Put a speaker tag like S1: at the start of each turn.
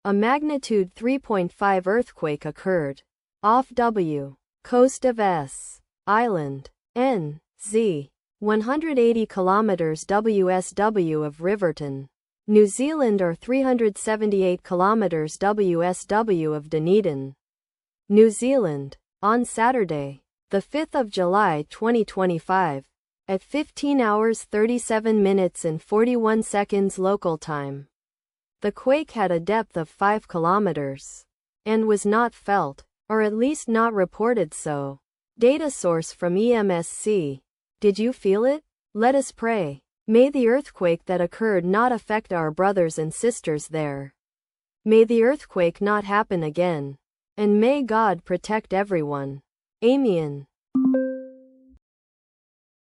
S1: A magnitude 3.5 earthquake occurred off W. coast of S. Island, N.Z. 180 kilometers WSW of Riverton, New Zealand, or 378 kilometers WSW of Dunedin, New Zealand, on Saturday, the 5th of July 2025, at 15 hours 37 minutes and 41 seconds local time. The quake had a depth of 5 kilometers and was not felt, or at least not reported so. Data source from EMSC. Did you feel it? Let us pray. May the earthquake that occurred not affect our brothers and sisters there. May the earthquake not happen again. And may God protect everyone. Amen.